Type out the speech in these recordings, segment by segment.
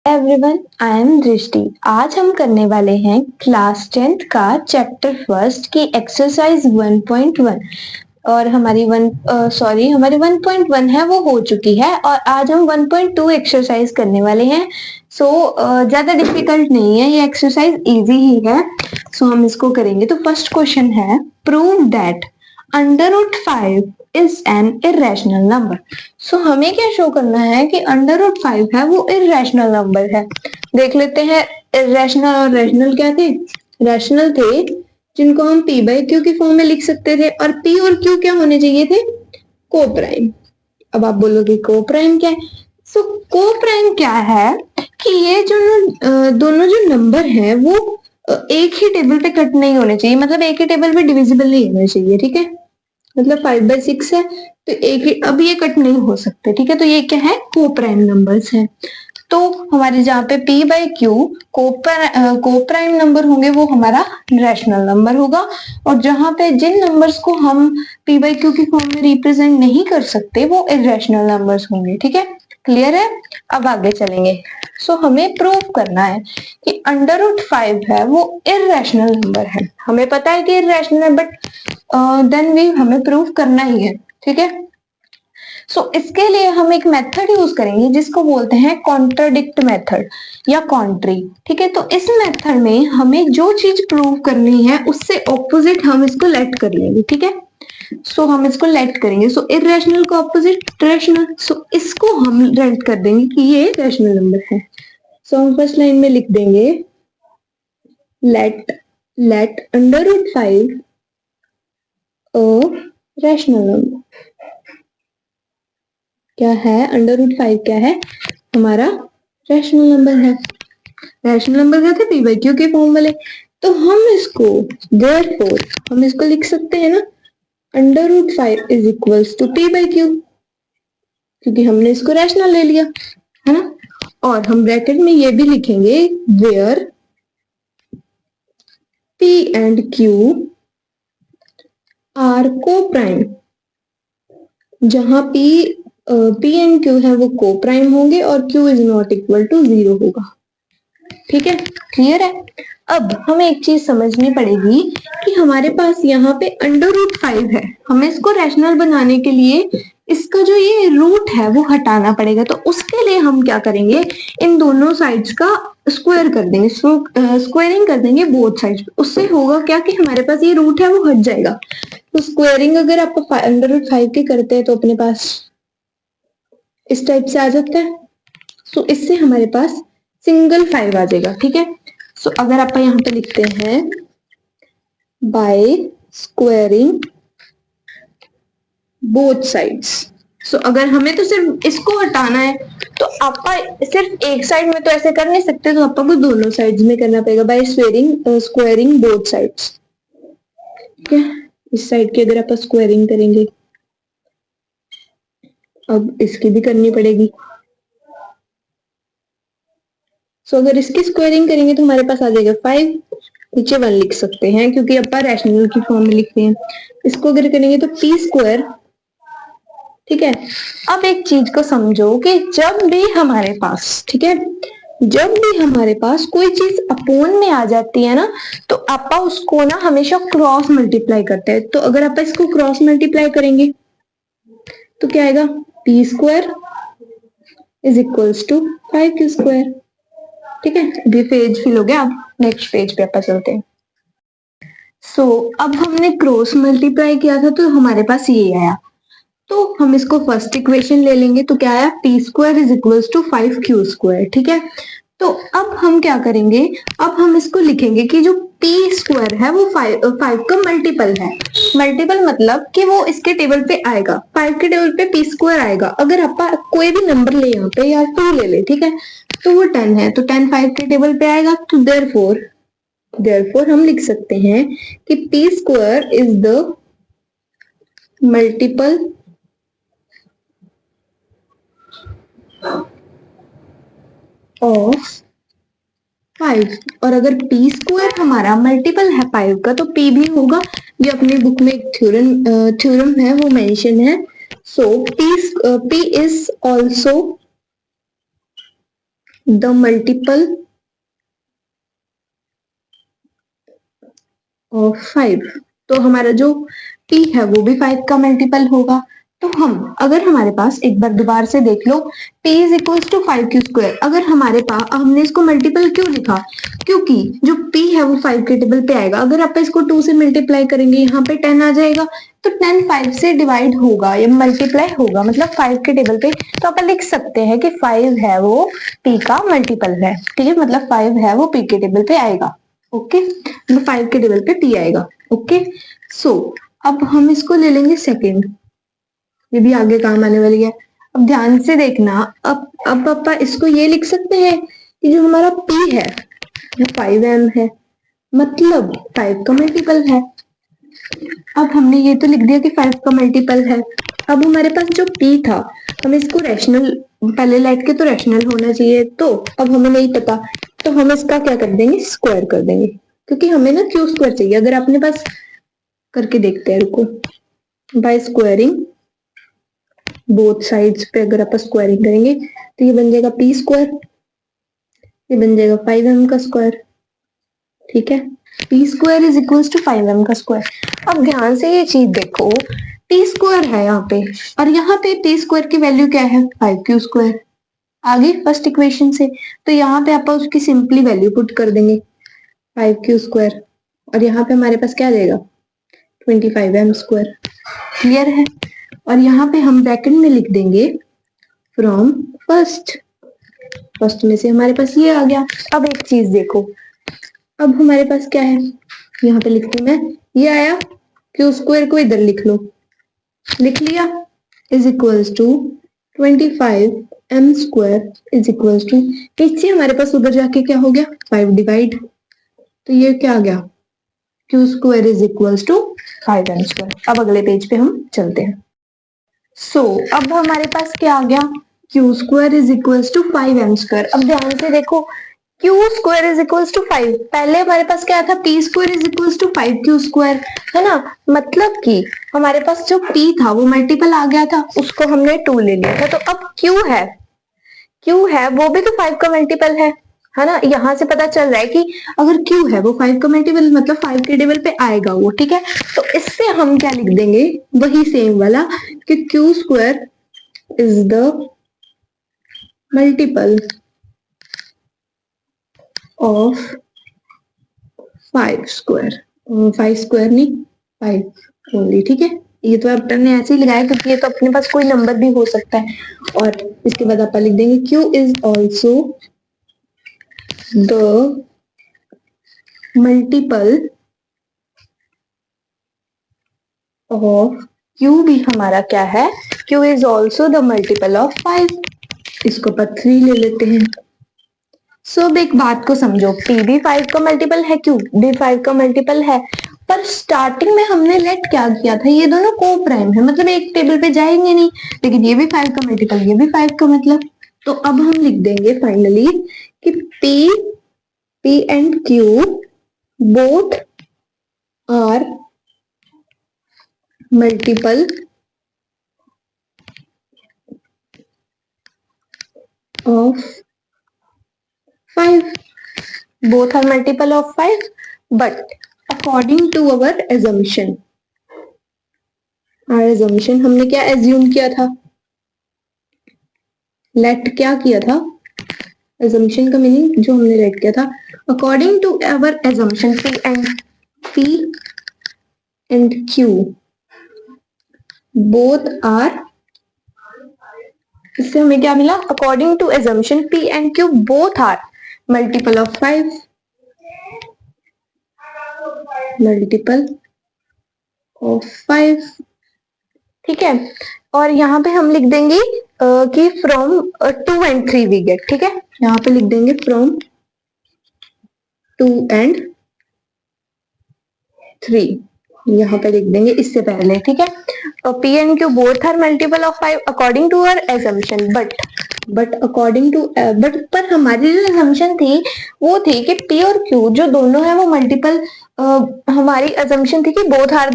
Everyone, I am दृष्टि। आज हम करने वाले हैं क्लास 10th का चैप्टर फर्स्ट की एक्सरसाइज 1.1 और हमारी 1.1 है वो हो चुकी है और आज हम 1.2 एक्सरसाइज करने वाले हैं। ज्यादा डिफिकल्ट नहीं है, ये एक्सरसाइज इजी ही है। हम इसको करेंगे। तो फर्स्ट क्वेश्चन है, prove that under root 5 is an irrational number. हमें क्या शो करना है कि अंडर रूट 5 है वो इरेशनल नंबर है। देख लेते हैं इरेशनल और रैशनल क्या थे। रैशनल थे जिनको हम p बाई क्यू की फॉर्म में लिख सकते थे और p और q क्या होने चाहिए थे, को प्राइम। अब आप बोलोगे को प्राइम क्या है। को प्राइम क्या है कि ये जो दोनों जो नंबर है वो एक ही टेबल पे कट नहीं होने चाहिए, मतलब एक ही टेबल पे डिविजिबल नहीं होने चाहिए। ठीक है, मतलब 5/6 है तो एक ही, अब ये कट नहीं हो सकते। ठीक है, तो ये क्या है, को प्राइम नंबर्स है। तो हमारे जहाँ पे p बाई क्यू को प्राइम नंबर होंगे वो हमारा रैशनल नंबर होगा, और जहाँ पे जिन नंबर्स को हम p बाई क्यू की फॉर्म में रिप्रेजेंट नहीं कर सकते वो इरेशनल नंबर्स होंगे। ठीक है, क्लियर है। अब आगे चलेंगे। हमें प्रूव करना है कि अंडर रूट 5 है वो इरेशनल नंबर है। हमें पता है कि इरेशनल है, बट देन भी हमें प्रूव करना ही है। ठीक है, इसके लिए हम एक मेथड यूज करेंगे जिसको बोलते हैं कॉन्ट्राडिक्ट मेथड या कॉन्ट्री। ठीक है, तो इस मेथड में हमें जो चीज प्रूव करनी है उससे ऑपोजिट हम इसको लेट कर लेंगे। ठीक है, हम इसको लेट करेंगे। इरेशनल को ऑपोजिट रैशनल। इसको हम लेट कर देंगे कि ये रैशनल नंबर है। हम फर्स्ट लाइन में लिख देंगे let under root 5 rational number. क्या है, अंडर रूट 5 क्या है, हमारा रैशनल नंबर है। रैशनल नंबर क्या थे, p बाई क्यू के फॉर्म वाले। तो हम इसको therefore हम इसको लिख सकते हैं ना, under root 5 is equals to p by q, क्योंकि हमने इसको रैशनल ले लिया है ना। और हम ब्रैकेट में ये भी लिखेंगे where p and q are coprime. जहां p एंड q है वो को प्राइम होंगे और q is not equal to 0 होगा। ठीक है, क्लियर है। अब हमें एक चीज समझनी पड़ेगी कि हमारे पास यहाँ पे अंडर रूट 5 है, हमें इसको रैशनल बनाने के लिए इसका जो ये रूट है वो हटाना पड़ेगा। तो उसके लिए हम क्या करेंगे, इन दोनों साइड्स का स्क्वायर कर देंगे, स्क्वायरिंग कर देंगे बोथ साइड्स। उससे होगा क्या कि हमारे पास ये रूट है वो हट जाएगा। तो स्क्वायरिंग अगर आप अंडर रूट 5 के करते हैं तो अपने पास इस टाइप से आ जाता है। इससे हमारे पास सिंगल 5 आ जाएगा। ठीक है, अगर आप यहाँ पे लिखते हैं बाय स्क्वायरिंग बोथ साइड्स। अगर हमें तो सिर्फ इसको हटाना है तो आप सिर्फ एक साइड में तो ऐसे कर नहीं सकते, तो आपको दोनों साइड्स में करना पड़ेगा बाय स्क्वायरिंग बोथ साइड्स। ठीक है, इस साइड की अगर आप स्क्वायरिंग करेंगे, अब इसकी भी करनी पड़ेगी। अगर इसकी स्क्वायरिंग करेंगे तो हमारे पास आ जाएगा 5, नीचे 1 लिख सकते हैं क्योंकि अपन रैशनल की फॉर्म में लिखते हैं। इसको अगर करेंगे तो p स्क्वायर। ठीक है, अब एक चीज को समझो कि जब भी हमारे पास, ठीक है, जब भी हमारे पास कोई चीज अपोन में आ जाती है ना, तो आप उसको ना हमेशा क्रॉस मल्टीप्लाई करते हैं। तो अगर आप इसको क्रॉस मल्टीप्लाई करेंगे तो क्या आएगा, p square is equals to 5q square. ठीक है, अभी पेज फिल हो गया। अब नेक्स्ट पेज पे अपन चलते हैं। अब हमने क्रॉस मल्टीप्लाई किया था तो हमारे पास ये आया। तो हम इसको फर्स्ट इक्वेशन ले लेंगे। तो क्या आया, p square is equals to 5q square. ठीक है, तो अब हम क्या करेंगे, अब हम इसको लिखेंगे कि जो p स्क्वायर है वो 5 का मल्टीपल है। मल्टीपल मतलब कि वो इसके टेबल पे आएगा, 5 के टेबल पे p स्क्वायर आएगा। अगर आप कोई भी नंबर ले यहाँ पे या 2 ले ले, ठीक है, तो वो 10 है, तो 10 5 के टेबल पे आएगा। तो देयरफॉर हम लिख सकते हैं कि p square is the multiple of 5। और अगर p स्क्वायर हमारा मल्टीपल है 5 का तो p भी होगा। ये अपनी बुक में एक थ्योरम है वो मेंशन है। p is also the multiple of 5, तो हमारा जो p है वो भी 5 का मल्टीपल होगा। तो हम अगर हमारे पास एक बार दोबारा से देख लो, p is equal to 5q²। अगर हमारे पास, हमने इसको मल्टीपल क्यों लिखा, क्योंकि जो p है वो 5 के टेबल पे आएगा। अगर आप इसको 2 से मल्टीप्लाई करेंगे, यहाँ पे 10 आ जाएगा, तो 10 5 से डिवाइड होगा या मल्टीप्लाई होगा, मतलब 5 के टेबल पे। तो आप लिख सकते हैं कि 5 है वो p का मल्टीपल है, ठीक है, मतलब 5 है वो p के टेबल पे आएगा। ओके, मतलब 5 के टेबल पे p आएगा। ओके, सो अब हम इसको ले लेंगे सेकेंड, ये भी आगे काम आने वाली है। अब ध्यान से देखना, अब पापा इसको ये लिख सकते हैं कि जो हमारा p है वो 5m है, मतलब 5 का मल्टीपल है। अब हमने ये तो लिख दिया कि 5 का मल्टीपल है। अब हमारे पास जो p था, हम इसको रैशनल, पहले लेट के तो रैशनल होना चाहिए, तो अब हमें नहीं पता, तो हम इसका क्या कर देंगे, स्क्वायर कर देंगे, क्योंकि हमें ना q² चाहिए। अगर अपने पास करके देखते हैं, रुको, बाय स्क्वायरिंग बोथ साइड्स पे अगर आप स्क्वायरिंग करेंगे तो ये बन जाएगा p², ये बन जाएगा 5m का स्क्वायर, ठीक है, p² is equal to 5m का स्क्वायर। अब ध्यान से ये चीज देखो, p² है यहाँ पे, और यहाँ पे p² की वैल्यू क्या है, 5q²। आगे फर्स्ट इक्वेशन से, तो यहाँ पे आप उसकी सिंपली वैल्यू पुट कर देंगे 5q², और यहाँ पे हमारे पास क्या आ जाएगा, 25m²। क्लियर है। और यहाँ पे हम ब्रैकेट में लिख देंगे फ्रॉम फर्स्ट, फर्स्ट में से हमारे पास ये आ गया। अब एक चीज देखो, अब हमारे पास क्या है, यहाँ पे लिखती मैं, ये आया, q² को इधर लिख लो, लिख लिया, is equals to 25m² is equals to, नीचे हमारे पास ऊपर जाके क्या हो गया, 5 डिवाइड, तो ये क्या आ गया, q² is equals to 5m²। अब अगले पेज पे हम चलते हैं। सो अब हमारे पास क्या आ गया, q² is equals to 5m²। अब ध्यान से देखो, q² इज इक्वल्स टू 5, पहले हमारे पास क्या था, p² is equals to 5q², है ना, मतलब कि हमारे पास जो p था वो मल्टीपल आ गया था, उसको हमने 2 ले लिया था। तो अब q है वो भी तो 5 का मल्टीपल है ना। यहां से पता चल रहा है कि अगर q है वो 5 का मल्टीपल, मतलब 5 के टेबल पे आएगा वो, ठीक है। तो इससे हम क्या लिख देंगे, वही सेम वाला, कि q² is the multiple of 5², 5² नहीं, 5 ओनली, ठीक है। ये तो आपने ऐसे ही लगाया क्योंकि ये तो अपने पास कोई नंबर भी हो सकता है। और इसके बाद आप लिख देंगे q is also the multiple of, q भी हमारा क्या है, q is also the multiple of 5, इसको पर 3 ले लेते हैं। सो अब एक बात को समझो, p भी 5 का मल्टीपल है, q भी 5 का मल्टीपल है, पर स्टार्टिंग में हमने लेट क्या किया था, ये दोनों को प्राइम है, मतलब एक टेबल पे जाएंगे नहीं, लेकिन ये भी 5 का मल्टीपल, ये भी 5 का, मतलब तो अब हम लिख देंगे फाइनली कि p and q both are multiple of 5, both are multiple of 5, but according to our assumption हमने क्या assume किया था, let क्या किया था, assumption का मीनिंग जो हमने let किया था, according to our assumption p and q both are, इससे हमें क्या मिला, according to assumption p and q both are multiple of 5, multiple of 5, ठीक है। और यहाँ पे हम लिख देंगे कि फ्रॉम 2 and 3 वी गेट, ठीक है, यहाँ पे लिख देंगे फ्रॉम 2 and 3, यहाँ पे लिख देंगे इससे पहले, ठीक है। p and q both are multiple of 5 according to our assumption, but according to, but पर हमारी जो assumption थी वो थी कि p और q जो दोनों है वो मल्टीपल, हमारी assumption थी कि बोथ आर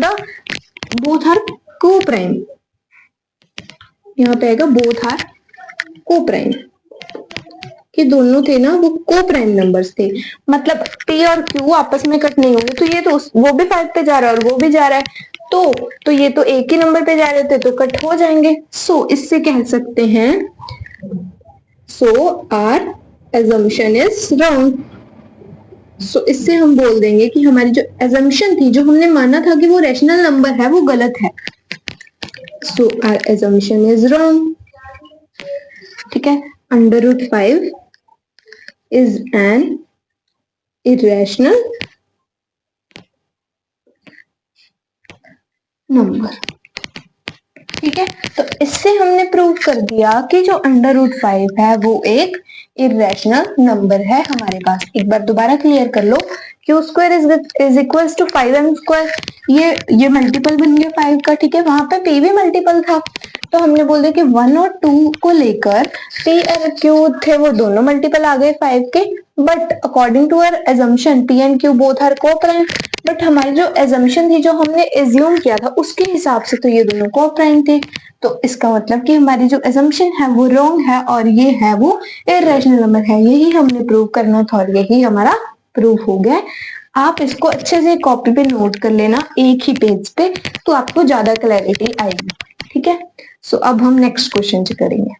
को प्राइम, यहाँ पे आएगा बोथ आर को प्राइम, ये दोनों थे ना वो को प्राइम नंबर्स थे, मतलब p और q आपस में कट नहीं होंगे, तो ये तो वो भी 5 पे जा रहा है और वो भी जा रहा है, तो ये तो एक ही नंबर पे जा रहे थे तो कट हो जाएंगे। सो इससे कह सकते हैं सो आर assumption इज रॉन्ग। सो इससे हम बोल देंगे कि हमारी जो assumption थी, जो हमने माना था कि वो रैशनल नंबर है, वो गलत है। सो आर assumption इज रॉन्ग। ठीक है, √5 is an irrational number। ठीक है, तो इससे हमने प्रूव कर दिया कि जो √5 है वो एक इरेशनल नंबर है हमारे पास। एक बार दोबारा क्लियर कर लो, Q square is equals to 5m square, ये मल्टीपल बन गया 5 का। ठीक है, वहां पे p भी मल्टीपल था, तो हमने बोल दिया कि 1 और 2 को लेकर p और q थे वो दोनों मल्टीपल आ गए 5 के, but according to our assumption p and q both are coprime. But हमारी जो एजम्पशन थी, जो हमने एज्यूम किया था, उसके हिसाब से तो ये दोनों को-प्राइम थे, तो इसका मतलब कि हमारी जो एजम्पशन है वो रॉन्ग है और ये है वो इरेशनल नंबर है। यही हमने प्रूव करना था और यही हमारा प्रूफ हो गया। आप इसको अच्छे से कॉपी पे नोट कर लेना एक ही पेज पे, तो आपको ज्यादा क्लैरिटी आएगी। ठीक है, सो अब हम नेक्स्ट क्वेश्चन करेंगे।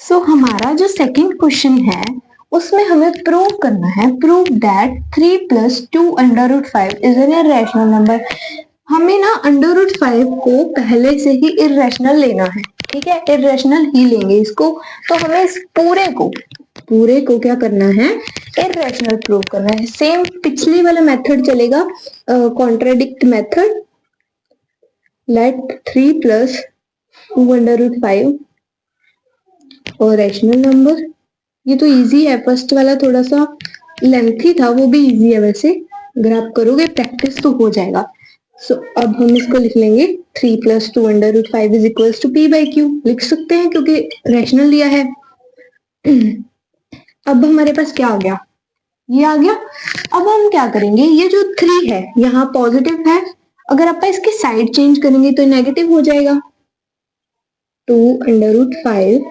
सो हमारा जो सेकंड क्वेश्चन है उसमें हमें प्रूव करना है, prove that 3 + 2 √5 is an irrational number. हमें ना √5 को पहले से ही इरेशनल लेना है। ठीक है, इरेशनल ही लेंगे इसको, तो हमें इस पूरे को क्या करना है, इरेशनल प्रूव करना है। सेम पिछले वाला मेथड चलेगा, कॉन्ट्राडिक्ट मेथड। लेट 3 + 2 √5 और रैशनल नंबर। ये तो इजी है, फर्स्ट वाला थोड़ा सा लेंथी था, वो भी इजी है वैसे, अगर आप करोगे प्रैक्टिस तो हो जाएगा। सो अब हम इसको लिख लेंगे 3 + 2 √5 इज इक्वल्स टू p/q, लिख सकते हैं क्योंकि रैशनल लिया है। अब हमारे पास क्या आ गया, ये आ गया। अब हम क्या करेंगे, ये जो 3 है यहाँ पॉजिटिव है, अगर आप इसकी साइड चेंज करेंगे तो नेगेटिव हो जाएगा। 2 √5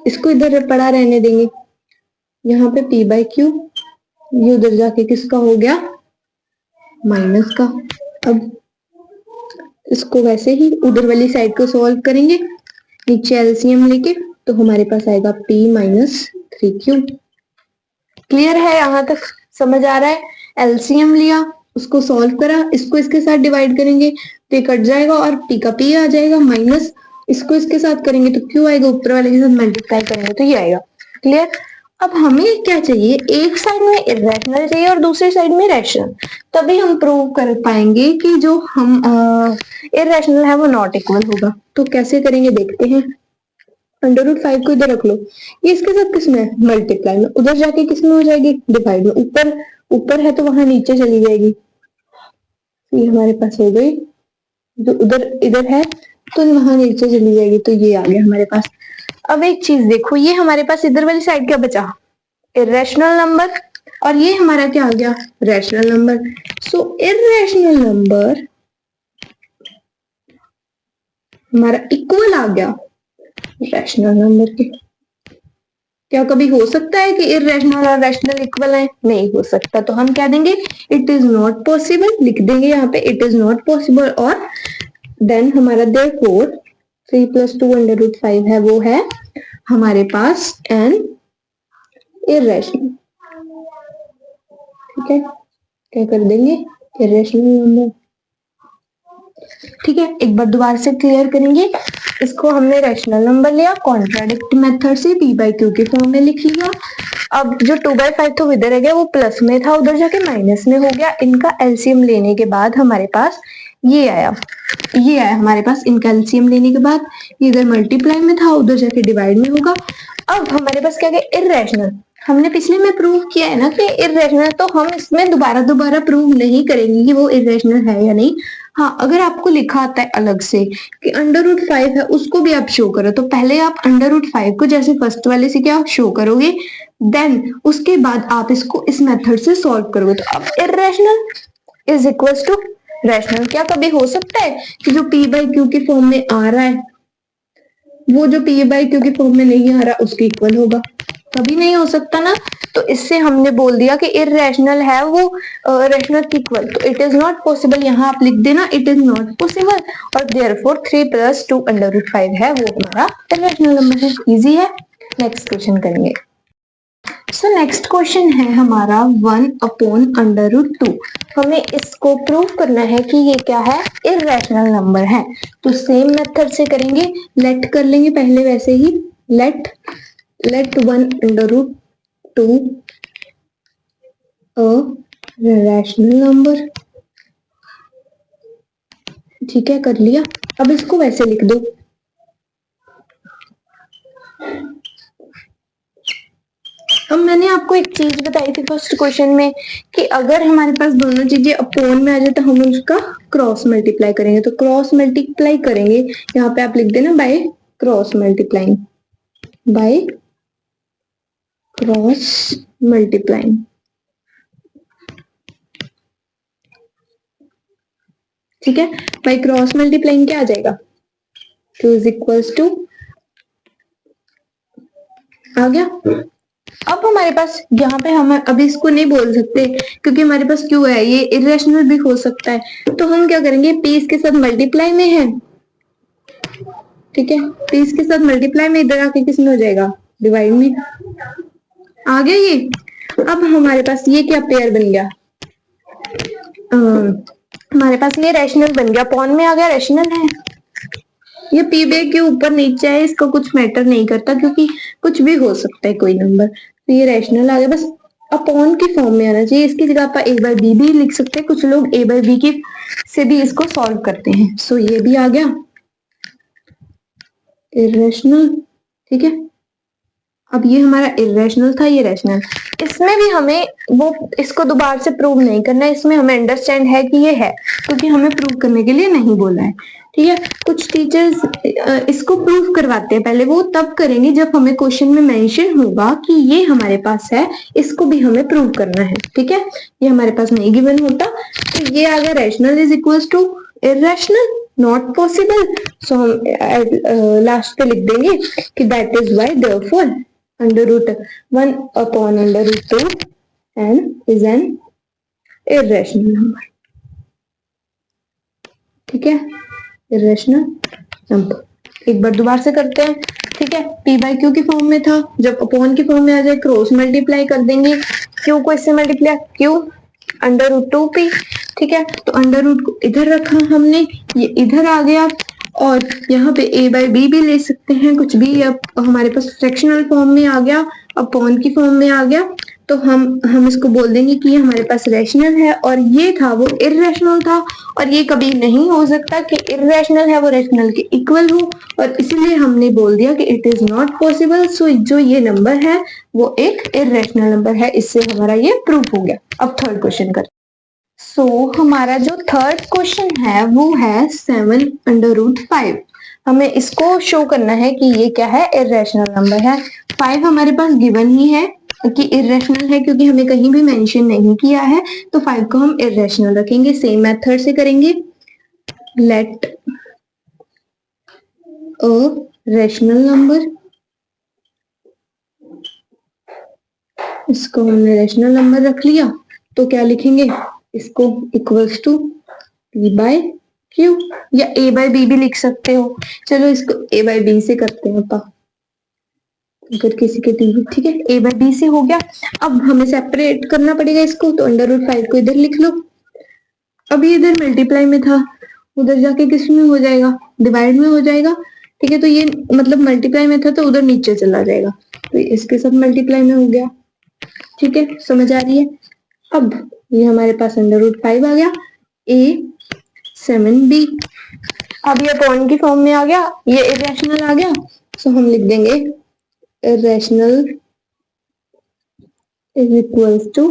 इसको इधर पड़ा रहने देंगे, यहाँ पे p/q, ये उधर जाके किसका हो गया, माइनस का। अब इसको वैसे ही उधर वाली साइड को सॉल्व करेंगे, नीचे एलसीएम लेके, तो हमारे पास आएगा p - 3q। क्लियर है, यहां तक समझ आ रहा है? एलसीएम लिया, उसको सॉल्व करा, इसको इसके साथ डिवाइड करेंगे तो ये कट जाएगा और p का p आ जाएगा, माइनस इसको इसके साथ करेंगे तो q आएगा, ऊपर वाले के साथ मल्टीप्लाई करेंगे तो ये आएगा। क्लियर? अब हमें क्या चाहिए, एक साइड में इरेशनल चाहिए और दूसरी साइड में रैशनल, तभी हम प्रूव कर पाएंगे कि जो हम इरेशनल है वो नॉट इक्वल होगा। तो कैसे करेंगे देखते हैं। √5 को इधर रख लो, ये इसके साथ किसमें मल्टीप्लाई में, उधर जाके किसमें हो जाएगी, डिवाइड में। ऊपर है तो वहां नीचे चली जाएगी, ये हमारे पास हो गई, जो उधर इधर है तो वहां नीचे चली जाएगी, तो ये आ गया हमारे पास। अब एक चीज देखो, ये हमारे पास इधर वाली साइड क्या बचा, इरेशनल नंबर, और ये हमारा क्या आ गया, रैशनल नंबर। सो इरेशनल नंबर हमारा इक्वल आ गया रैशनल नंबर के। क्या कभी हो सकता है कि इरेशनल और रैशनल इक्वल है? नहीं हो सकता, तो हम क्या देंगे, इट इज नॉट पॉसिबल, लिख देंगे यहाँ पे इट इज नॉट पॉसिबल। और देन हमारा देयरफॉर 3 + 2 √5 है वो है हमारे पास एन इरेशनल। ठीक है, क्या कर देंगे, इरेशनल नंबर। ठीक है, एक बार दोबारा से क्लियर करेंगे। इसको हमने रैशनल नंबर लिया, कॉन्ट्राडिक्ट मेथड से p/q के फॉर्म में लिख लिया। अब जो 2/5 तो इधर रह गया, वो प्लस में था, उधर जाके माइनस में हो गया। इनका एलसीएम लेने के बाद हमारे पास ये आया हमारे पास। इनका एलसीएम लेने के बाद ये इधर मल्टीप्लाई में था, उधर जाके डिवाइड में होगा। अब हमारे पास क्या गया, इरेशनल। हमने पिछले में प्रूव किया है ना कि इरेशनल, तो हम इसमें दोबारा प्रूव नहीं करेंगे कि वो इरेशनल है या नहीं। हाँ, अगर आपको लिखा आता है अलग से कि √5 है, उसको भी आप शो करो, तो पहले आप √5 को जैसे फर्स्ट वाले से क्या शो करोगे, देन उसके बाद आप इसको इस मेथड से सॉल्व करोगे। तो अब irrational is equal to rational. क्या कभी हो सकता है कि जो p/q के फॉर्म में आ रहा है वो जो p/q के फॉर्म में नहीं आ रहा उसके इक्वल होगा? कभी नहीं हो सकता ना, तो इससे हमने बोल दिया कि इरेशनल है वो रेशनल के इक्वल, तो इट इज नॉट पॉसिबल, यहाँ आप लिख देना इट इज नॉट पॉसिबल, और देयरफॉर 3 + 2 √5 है वो हमारा इरेशनल नंबर है। इजी है। नेक्स्ट क्वेश्चन करेंगे। सो नेक्स्ट क्वेश्चन है हमारा 1/√2। हमें इसको प्रूव करना है कि ये क्या है, इरेशनल नंबर है। तो सेम मेथड से करेंगे, लेट कर लेंगे पहले वैसे ही, लेट 1/√2 अ रैशनल नंबर। ठीक है, कर लिया। अब इसको वैसे लिख दो, अब मैंने आपको एक चीज बताई थी फर्स्ट क्वेश्चन में कि अगर हमारे पास दोनों चीजें अपोन में आ जाए तो हम उसका क्रॉस मल्टीप्लाई करेंगे। तो क्रॉस मल्टीप्लाई करेंगे, यहाँ पे आप लिख देना by cross multiplying, by cross multiplying. ठीक है, बाय क्रॉस मल्टीप्लाइंग क्या आ जाएगा, 2 = आ गया। अब हमारे पास यहाँ पे हम अभी इसको नहीं बोल सकते क्योंकि हमारे पास क्यों है, ये इरेशनल भी हो सकता है, तो हम क्या करेंगे, p इसके साथ मल्टीप्लाई में है। ठीक है, p इसके साथ मल्टीप्लाई में, इधर आके किस में हो जाएगा, डिवाइड में। आ गया ये। अब हमारे पास ये क्या पेयर बन गया, हमारे पास ये रैशनल बन गया, पॉन में आ गया, रैशनल है। ये पी बे के ऊपर नीचे है, इसका कुछ मैटर नहीं करता क्योंकि कुछ भी हो सकता है कोई नंबर। तो ये रैशनल आ गया, बस अपॉन की फॉर्म में आना चाहिए। इसकी जगह आप a/b भी लिख सकते हैं, कुछ लोग a/b की से भी इसको सॉल्व करते हैं। सो ये भी आ गया इरेशनल। ठीक है, अब ये हमारा इरेशनल था, ये रैशनल। इसमें भी हमें वो इसको दोबारा से प्रूव नहीं करना है, इसमें हमें अंडरस्टैंड है कि ये है, क्योंकि हमें प्रूव करने के लिए नहीं बोला है। ठीक है, कुछ टीचर्स इसको प्रूव करवाते हैं, पहले वो तब करेंगे जब हमें क्वेश्चन में मेंशन होगा कि ये हमारे पास है, इसको भी हमें प्रूव करना है। ठीक है, ये हमारे पास नहीं गिवन होता, तो ये आ गया rational is equals to irrational, not possible. So हम लास्ट पे लिख देंगे कि that is why therefore √1/√2 and is an irrational number। ठीक है, irrational number। एक बार दोबारा से करते हैं। ठीक है, p/q की फॉर्म में था, जब अपॉन की फॉर्म में आ जाए क्रॉस मल्टीप्लाई कर देंगे, q को इससे मल्टीप्लाई, q √2p। ठीक है, तो अंडर को इधर रखा हमने, ये इधर आ गया, और यहाँ पे a/b भी ले सकते हैं, कुछ भी। अब हमारे पास फ्रैक्शनल फॉर्म में आ गया, अपॉन की फॉर्म में आ गया, तो हम इसको बोल देंगे कि ये हमारे पास रैशनल है, और ये था वो इरेशनल था, और ये कभी नहीं हो सकता कि इरेशनल है वो रैशनल के इक्वल हो, और इसीलिए हमने बोल दिया कि इट इज नॉट पॉसिबल। सो जो ये नंबर है वो एक इरेशनल नंबर है, इससे हमारा ये प्रूफ हो गया। अब थर्ड क्वेश्चन कर। सो हमारा जो थर्ड क्वेश्चन है वो है 7/5। हमें इसको शो करना है कि ये क्या है, इरेशनल नंबर है। 5 हमारे पास गिवन ही है कि इरेशनल है, क्योंकि हमें कहीं भी मेंशन नहीं किया है, तो 5 को हम इरेशनल रखेंगे। सेम मेथड से करेंगे, लेट अ रैशनल नंबर, इसको हमने रैशनल नंबर रख लिया, तो क्या लिखेंगे, इसको इक्वल्स टू p/q, या a/b भी लिख सकते हो। चलो इसको a/b से करते हैं अपन, अगर किसी के टीवी। ठीक है, a/b से हो गया। अब हमें सेपरेट करना पड़ेगा इसको, तो √5 को इधर लिख लो। अभी इधर मल्टीप्लाई में था, उधर जाके किस में हो जाएगा, डिवाइड में हो जाएगा। ठीक है, तो ये मतलब मल्टीप्लाई में था तो उधर नीचे चला जाएगा, तो इसके साथ मल्टीप्लाई में हो गया। ठीक है, समझ आ रही है। अब ये हमारे पास √5 आ गया, a7b। अब ये अपॉन की फॉर्म में आ गया, ये इरेशनल आ गया, सो हम लिख देंगे irrational is equals to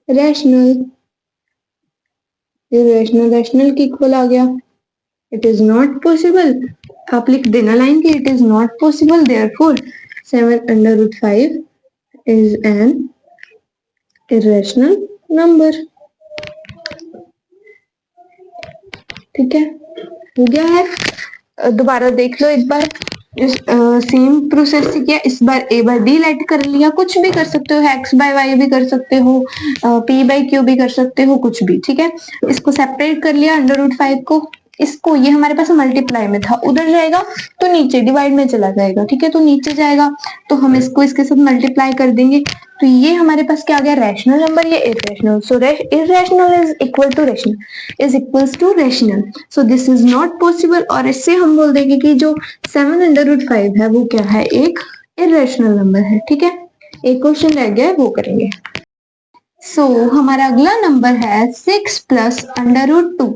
rational. Irrational rational के इक्वल आ गया। इट इज नॉट पॉसिबल, आप लिख देना लाइन कि it is not possible, therefore 7/5 is an irrational number. ठीक है, हो गया है। दोबारा देख लो एक बार, सेम प्रोसेस से किया, इस बार a बाय d लेट कर लिया, कुछ भी कर सकते हो, x बाय y भी कर सकते हो, p बाय q भी कर सकते हो, कुछ भी, ठीक है। इसको सेपरेट कर लिया √5 को, इसको, ये हमारे पास मल्टीप्लाई में था, उधर जाएगा तो नीचे डिवाइड में चला जाएगा, ठीक है, तो नीचे जाएगा तो हम इसको इसके साथ मल्टीप्लाई कर देंगे, तो ये हमारे पास क्या आ गया, रैशनल नंबर, ये irrational, so irrational is equal to rational is equals to rational, so this is not possible. और इससे हम बोल देंगे कि जो 7/5 है वो क्या है, एक इरेशनल नंबर है, ठीक है। एक क्वेश्चन रह गया है, वो करेंगे। हमारा अगला नंबर है 6 प्लस √2,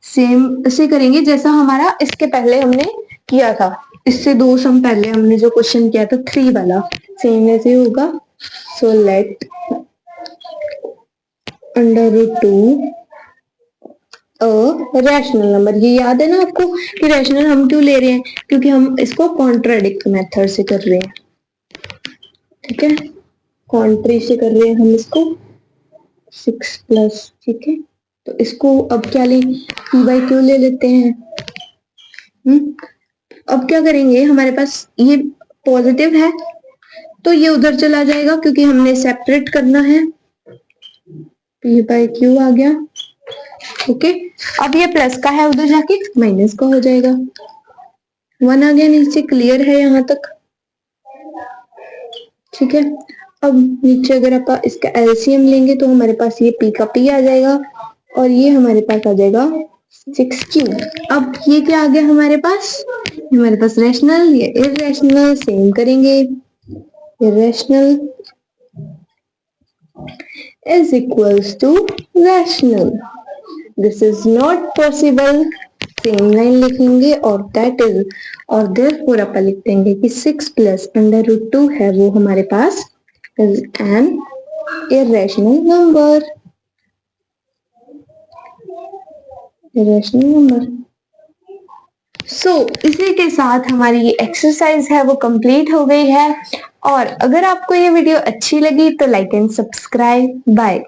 सेम उसे करेंगे जैसा हमारा इसके पहले हमने किया था, इससे 2 सम पहले हमने जो क्वेश्चन किया था 3 वाला, सेम ऐसे होगा। सो लेट √2 रैशनल नंबर, ये याद है ना आपको कि रैशनल हम क्यों ले रहे हैं, क्योंकि हम इसको कॉन्ट्राडिक्ट मेथड से कर रहे हैं, ठीक है, कॉन्ट्री से कर रहे हैं हम इसको, 6 प्लस, ठीक है, तो इसको अब क्या लें, p बाई क्यू ले लेते हैं। अब क्या करेंगे, हमारे पास ये पॉजिटिव है तो ये उधर चला जाएगा क्योंकि हमने सेपरेट करना है, p बाई क्यू आ गया, ओके। अब ये प्लस का है, उधर जाके माइनस का हो जाएगा, 1 आ गया नीचे, क्लियर है यहाँ तक, ठीक है। अब नीचे अगर आप इसका एलसीएम लेंगे तो हमारे पास ये p का p आ जाएगा और ये हमारे पास आ जाएगा 6q। अब ये क्या आ गया हमारे पास रैशनल, ये इरेशनल, सेम करेंगे, irrational is equals to rational, this is not possible, same line लिखेंगे और दैट इज, और देयरफॉर अपन लिख देंगे कि 6 प्लस √2 है वो हमारे पास is an irrational number, irrational number. इसी के साथ हमारी ये एक्सरसाइज है वो कंप्लीट हो गई है, और अगर आपको ये वीडियो अच्छी लगी तो लाइक एंड सब्सक्राइब, बाय।